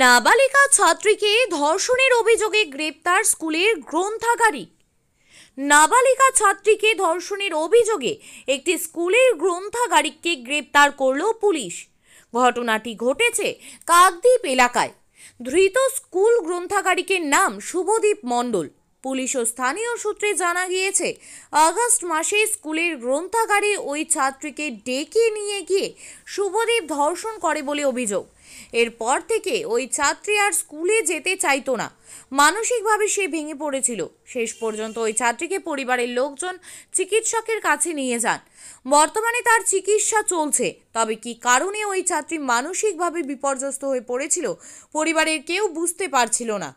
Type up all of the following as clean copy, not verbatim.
নাবালিকা ছাত্রীকে ধর্ষণের অভিযোগে গ্রেপ্তার স্কুলের গ্রন্থাগারিক। নাবালিকা ছাত্রীকে ধর্ষণের অভিযোগে একটি স্কুলের গ্রন্থাগারিককে গ্রেপ্তার করল পুলিশ। ঘটনাটি ঘটেছে কাকদ্বীপ এলাকায়। ধৃত স্কুল গ্রন্থাগারিকের নাম শুভদীপ মণ্ডল। পুলিশ ও স্থানীয় সূত্রে জানা গিয়েছে, আগস্ট মাসে স্কুলের গ্রন্থাগারে ওই ছাত্রীকে ডেকে নিয়ে গিয়ে শুভদীপ ধর্ষণ করে বলে অভিযোগ। এরপর থেকে ওই ছাত্রী আর স্কুলে যেতে চাইতো না। মানসিকভাবে সে ভেঙে পড়েছিল। শেষ পর্যন্ত ওই ছাত্রীকে পরিবারের লোকজন চিকিৎসকের কাছে নিয়ে যান। বর্তমানে তার চিকিৎসা চলছে। তবে কি কারণে ওই ছাত্রী মানসিকভাবে বিপর্যস্ত হয়ে পড়েছিল, পরিবারের কেউ বুঝতে পারছিল না।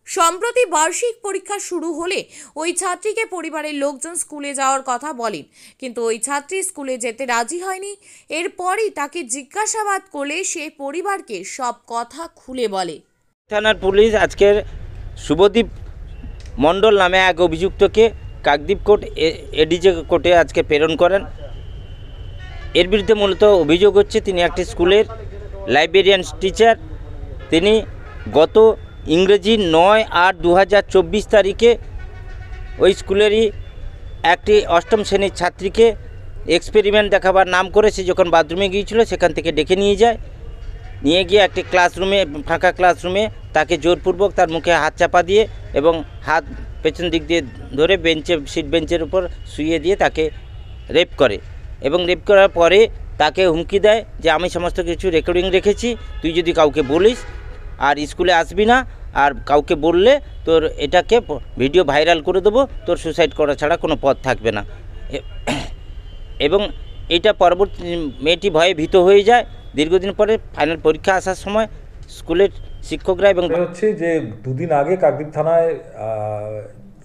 সম্প্রতি বার্ষিক পরীক্ষা শুরু হলে ওই ছাত্রীকে পরিবারের লোকজন স্কুলে যাওয়ার কথা বলেন, কিন্তু ওই ছাত্রী স্কুলে যেতে রাজি হয়নি। এরপরই তাকে জিজ্ঞাসাবাদ করলে সে পরিবারকে সব কথা খুলে বলে। থানার পুলিশ আজকের শুভদীপ মণ্ডল নামে এক অভিযুক্তকে কাকদ্বীপ কোর্ট এডিজে কোর্টে আজকে প্রেরণ করেন। এর বিরুদ্ধে মূলত অভিযোগ হচ্ছে তিনি একটি স্কুলের লাইব্রেরিয়ান টিচার। তিনি গত ইংরেজি 9/8/2024 তারিখে ওই স্কুলেরই একটি অষ্টম শ্রেণীর ছাত্রীকে এক্সপেরিমেন্ট দেখাবার নাম করে সে যখন বাথরুমে গিয়েছিল সেখান থেকে ডেকে নিয়ে গিয়ে একটি ক্লাসরুমে, ফাঁকা ক্লাসরুমে তাকে জোরপূর্বক তার মুখে হাত চাপা দিয়ে এবং হাত পেছন দিক দিয়ে ধরে সিট বেঞ্চের উপর শুইয়ে দিয়ে তাকে রেপ করে এবং রেপ করার পরে তাকে হুমকি দেয় যে আমি সমস্ত কিছু রেকর্ডিং রেখেছি, তুই যদি কাউকে বলিস আর স্কুলে আসবি না, আর কাউকে বললে তোর এটাকে ভিডিও ভাইরাল করে দেবো, তোর সুসাইড করা ছাড়া কোনো পথ থাকবে না। এবং এটা পরবর্তী মেয়েটি ভয়ে ভীত হয়ে যায়। দীর্ঘদিন পরে ফাইনাল পরীক্ষা আসার সময় স্কুলের শিক্ষকরা এবং হচ্ছে যে দুদিন আগে কাকদ্বীপ থানায়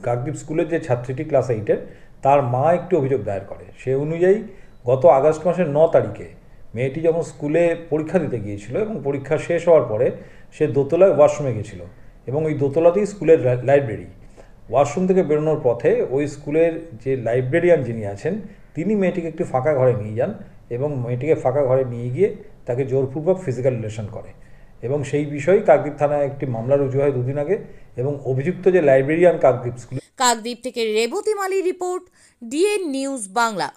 কাকদ্বীপ স্কুলের যে ছাত্রীটি ক্লাস 8-এর, তার মা একটি অভিযোগ দায়ের করে। সে অনুযায়ী গত আগস্ট মাসের 9 তারিখে মেয়েটি যখন স্কুলে পরীক্ষা দিতে গিয়েছিল এবং পরীক্ষা শেষ হওয়ার পরে সে দোতলায় ওয়াশরুমে গিয়েছিল এবং ওই দোতলাতেই স্কুলের লাইব্রেরি। ওয়াশরুম থেকে বেরোনোর পথে ওই স্কুলের যে লাইব্রেরিয়ান যিনি আছেন তিনি মেয়েটিকে একটি ফাঁকা ঘরে নিয়ে যান এবং মেয়েটিকে ফাঁকা ঘরে নিয়ে গিয়ে তাকে জোরপূর্বক ফিজিক্যাল রিলেশন করে এবং সেই বিষয়ে কাকদ্বীপ থানায় একটি মামলা রুজু হয় দুদিন আগে এবং অভিযুক্ত যে লাইব্রেরিয়ান কাকদ্বীপ থেকে রেবতী মালির রিপোর্ট, ডিএন নিউজ বাংলা।